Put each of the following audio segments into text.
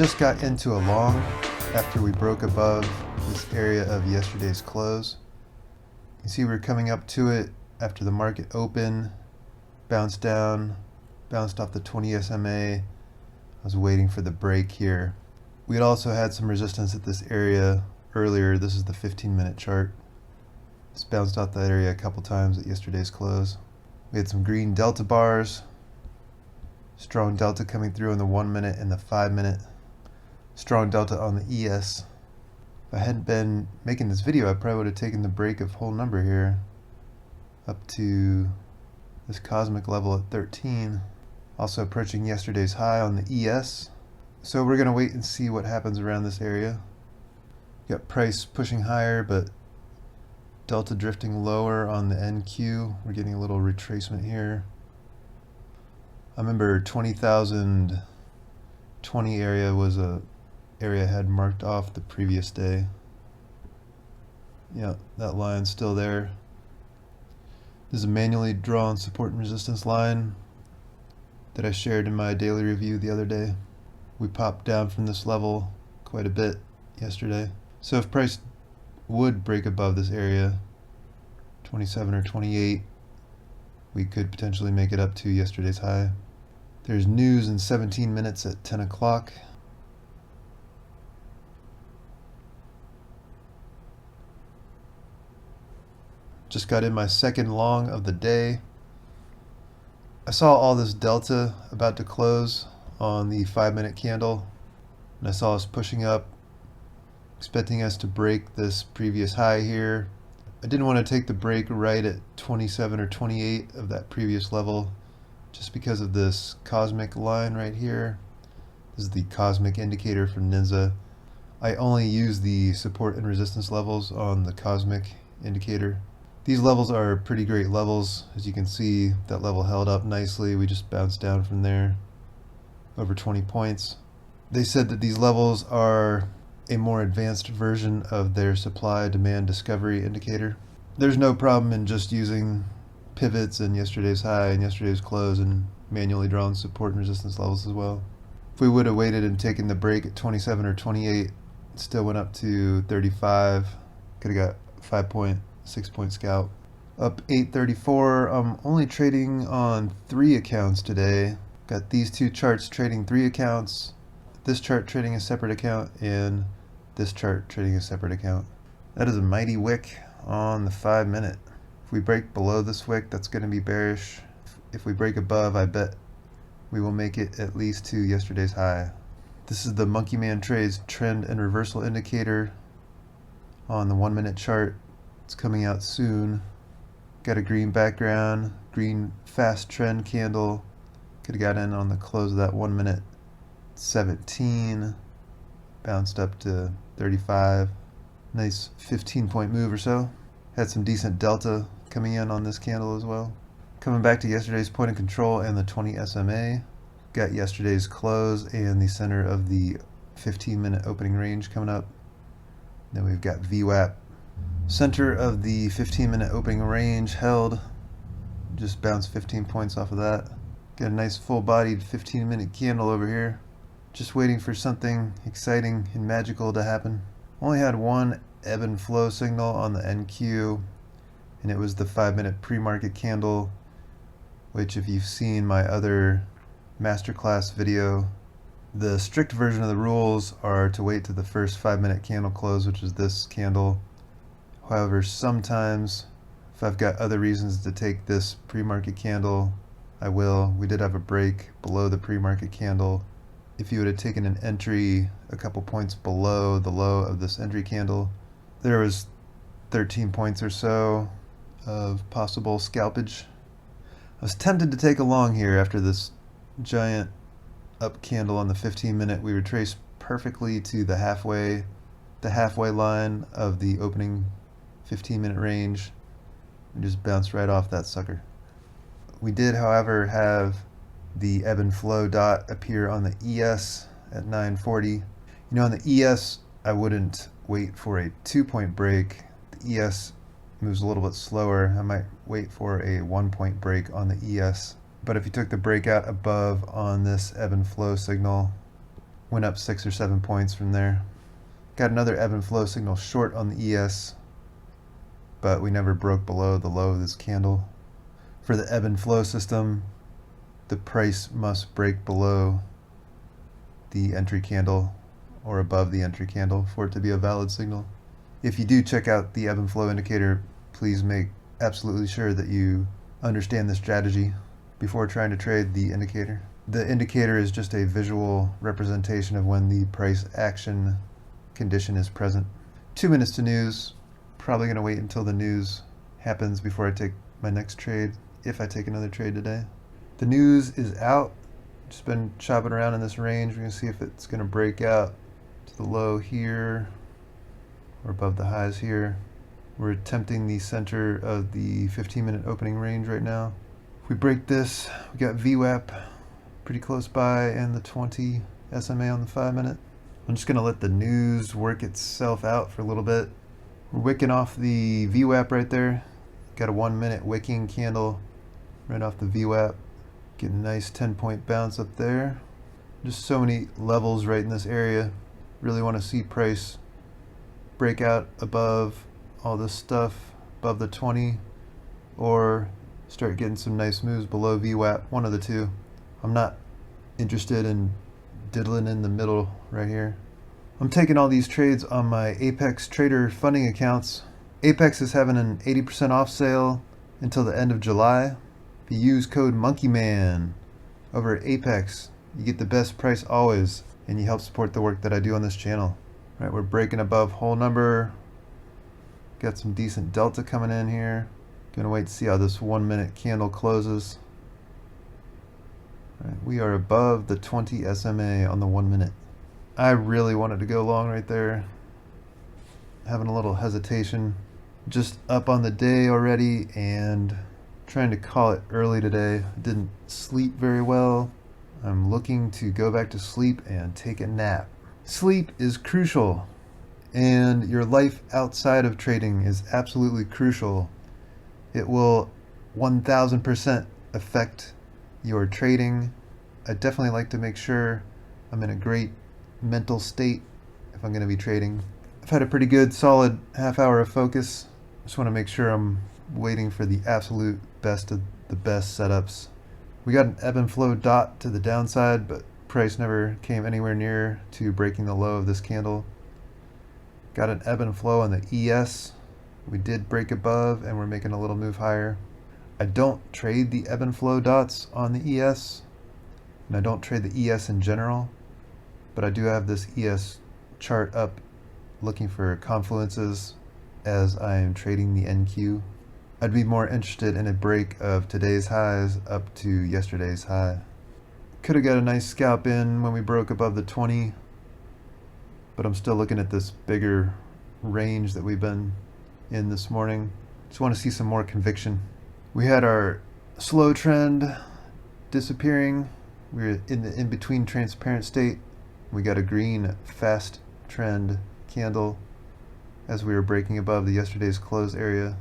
just got into a long after we broke above this area of yesterday's close. You can see we're coming up to it after the market opened, bounced down, bounced off the 20 SMA. I was waiting for the break here. We had also had some resistance at this area earlier. This is the 15-minute chart. It's bounced off that area a couple times at yesterday's close. We had some green delta bars. Strong delta coming through on the 1 minute and the 5 minute. Strong delta on the ES. If I hadn't been making this video, I probably would have taken the break of whole number here up to this cosmic level at 13. Also approaching yesterday's high on the ES. So we're going to wait and see what happens around this area. Got price pushing higher, but delta drifting lower on the NQ. We're getting a little retracement here. I remember 20,020 area was a area I had marked off the previous day. Yeah, that line's still there. This is a manually drawn support and resistance line that I shared in my daily review the other day. We popped down from this level quite a bit yesterday. So if price would break above this area, 27 or 28, we could potentially make it up to yesterday's high. There's news in 17 minutes at 10 o'clock. Just got in my second long of the day. I saw all this delta about to close on the 5-minute candle, and I saw us pushing up, expecting us to break this previous high here. I didn't want to take the break right at 27 or 28 of that previous level, just because of this cosmic line right here. This is the cosmic indicator from NINZA. I only use the support and resistance levels on the cosmic indicator. These levels are pretty great levels. As you can see, that level held up nicely. We just bounced down from there over 20 points. They said that these levels are a more advanced version of their supply-demand discovery indicator. There's no problem in just using pivots and yesterday's high and yesterday's close and manually drawn support and resistance levels as well. If we would have waited and taken the break at 27 or 28, it still went up to 35. Could have got 5.6 point scalp. Up 834. I'm only trading on 3 accounts today. Got these two charts trading 3 accounts, this chart trading a separate account, and this chart trading a separate account. That is a mighty wick on the 5 minute. If we break below this wick, that's going to be bearish. If we break above, I bet we will make it at least to yesterday's high. This is the MonkeyMan Trades trend and reversal indicator on the 1 minute chart. It's coming out soon. Got a green background, green fast trend candle. Could have got in on the close of that 1 minute. 17, bounced up to 35. Nice 15-point move or so. Had some decent delta coming in on this candle as well. Coming back to yesterday's point of control and the 20 SMA. Got yesterday's close and the center of the 15-minute opening range coming up. Then we've got VWAP. Center of the 15-minute opening range held. Just bounced 15 points off of that. Got a nice full-bodied 15-minute candle over here. Just waiting for something exciting and magical to happen. Only had one ebb and flow signal on the NQ, and it was the 5-minute pre-market candle, which if you've seen my other masterclass video, the strict version of the rules are to wait to the first 5-minute candle close, which is this candle. However, sometimes if I've got other reasons to take this pre-market candle, I will. We did have a break below the pre-market candle. If you would have taken an entry a couple points below the low of this entry candle, there was 13 points or so of possible scalpage. I was tempted to take a long here after this giant up candle on the 15-minute. We retraced perfectly to the halfway line of the opening 15-minute range and just bounced right off that sucker. We did, however, have the ebb and flow dot appear on the ES at 940. You know, on the ES, I wouldn't wait for a 2-point break. The ES moves a little bit slower. I might wait for a 1-point break on the ES. But if you took the breakout above on this ebb and flow signal, went up 6 or 7 points from there. Got another ebb and flow signal short on the ES, but we never broke below the low of this candle. For the ebb and flow system, the price must break below the entry candle or above the entry candle for it to be a valid signal. If you do check out the ebb and flow indicator, please make absolutely sure that you understand the strategy before trying to trade the indicator. The indicator is just a visual representation of when the price action condition is present. 2 minutes to news. Probably going to wait until the news happens before I take my next trade, if I take another trade today. The news is out. Just been chopping around in this range. We're going to see if it's going to break out to the low here or above the highs here. We're attempting the center of the 15-minute opening range right now. If we break this, we got VWAP pretty close by and the 20 SMA on the 5-minute. I'm just going to let the news work itself out for a little bit. We're wicking off the VWAP right there. Got a 1-minute wicking candle right off the VWAP. Getting a nice 10-point bounce up there. Just so many levels right in this area. Really want to see price break out above all this stuff, above the 20, or start getting some nice moves below VWAP, one of the two. I'm not interested in diddling in the middle right here. I'm taking all these trades on my Apex Trader funding accounts. Apex is having an 80% off sale until the end of July. If you use code MonkeyMan over at Apex, you get the best price always, and you help support the work that I do on this channel. All right, we're breaking above whole number. Got some decent delta coming in here. Gonna wait to see how this 1-minute candle closes. All right, we are above the 20 SMA on the 1-minute. I really wanted to go long right there. Having a little hesitation. Just up on the day already and trying to call it early today. Didn't sleep very well. I'm looking to go back to sleep and take a nap. Sleep is crucial, and your life outside of trading is absolutely crucial. It will 1000% affect your trading. I definitely like to make sure I'm in a great mental state if I'm going to be trading. I've had a pretty good solid half hour of focus. Just want to make sure I'm waiting for the absolute best of the best setups. We got an ebb and flow dot to the downside, but price never came anywhere near to breaking the low of this candle. Got an ebb and flow on the ES. We did break above and we're making a little move higher. I don't trade the ebb and flow dots on the ES, and I don't trade the ES in general, but I do have this ES chart up looking for confluences as I am trading the NQ. I'd be more interested in a break of today's highs up to yesterday's high. Could have got a nice scalp in when we broke above the 20, but I'm still looking at this bigger range that we've been in this morning. Just want to see some more conviction. We had our slow trend disappearing. We were in the in-between transparent state. We got a green fast trend candle as we were breaking above the yesterday's close area.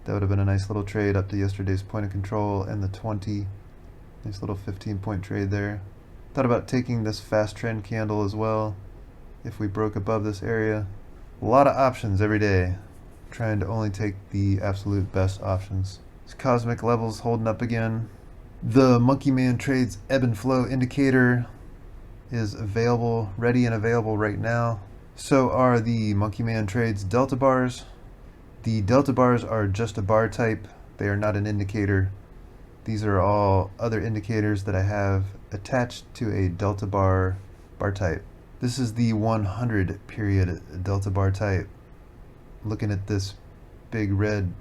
That would have been a nice little trade up to yesterday's point of control and the 20. Nice little 15-point trade there. Thought about taking this fast trend candle as well if we broke above this area. A lot of options every day. Trying to only take the absolute best options. This cosmic levels holding up again. The MonkeyMan Trades ebb and flow indicator is available, ready and available right now. So are the MonkeyMan Trades delta bars. The delta bars are just a bar type. They are not an indicator. These are all other indicators that I have attached to a delta bar type. This is the 100 period delta bar type. Looking at this big red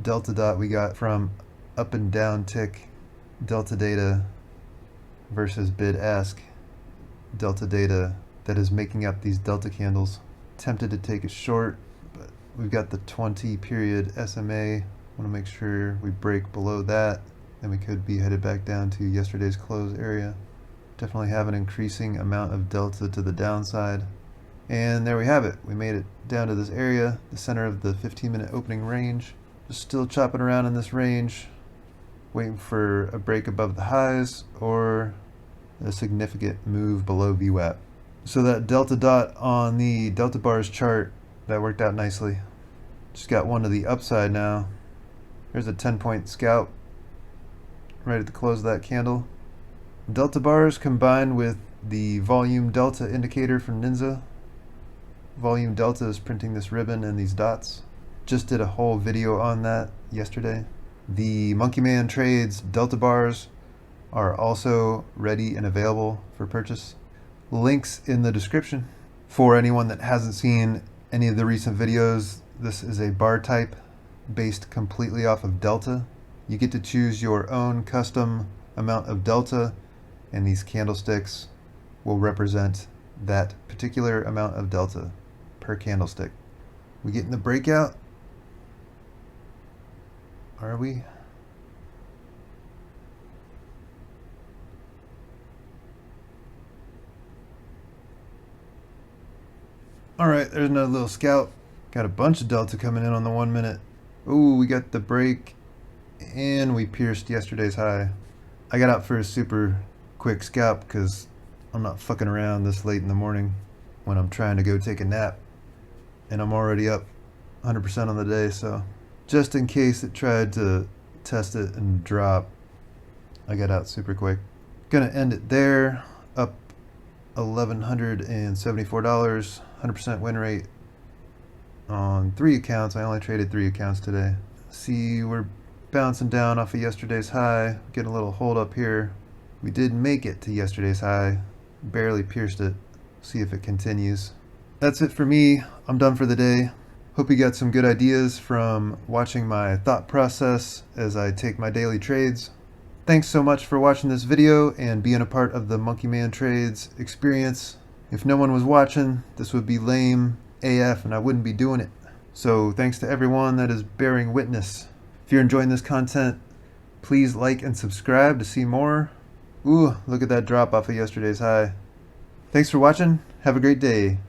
delta dot we got from up and down tick delta data versus bid ask delta data that is making up these delta candles. Tempted to take a short, but we've got the 20 period SMA. Want to make sure we break below that, and we could be headed back down to yesterday's close area. Definitely have an increasing amount of delta to the downside. And there we have it. We made it down to this area, the center of the 15-minute opening range. Just still chopping around in this range, waiting for a break above the highs or a significant move below VWAP. So that delta dot on the delta bars chart, that worked out nicely. Just got one to the upside now. There's a 10-point scalp right at the close of that candle. Delta bars combined with the volume delta indicator from NINZA. Volume delta is printing this ribbon and these dots. Just did a whole video on that yesterday. The MonkeyMan trades delta bars are also ready and available for purchase. Links in the description. For anyone that hasn't seen any of the recent videos, this is a bar type based completely off of delta. You get to choose your own custom amount of delta, and these candlesticks will represent that particular amount of delta per candlestick. We getting the breakout? Are we? Alright, there's another little scalp. Got a bunch of delta coming in on the 1 minute. Ooh, we got the break, and we pierced yesterday's high. I got out for a super quick scalp because I'm not fucking around this late in the morning when I'm trying to go take a nap, and I'm already up 100% on the day, so just in case it tried to test it and drop, I got out super quick. Gonna end it there, up $1,174, 100% win rate on 3 accounts. I only traded 3 accounts today. See, we're bouncing down off of yesterday's high, getting a little hold up here. We did make it to yesterday's high, barely pierced it. See if it continues. That's it for me. I'm done for the day. Hope you got some good ideas from watching my thought process as I take my daily trades. Thanks so much for watching this video and being a part of the MonkeyMan Trades experience. If no one was watching, this would be lame AF and I wouldn't be doing it. So thanks to everyone that is bearing witness. If you're enjoying this content, please like and subscribe to see more. Ooh, look at that drop off of yesterday's high. Thanks for watching. Have a great day.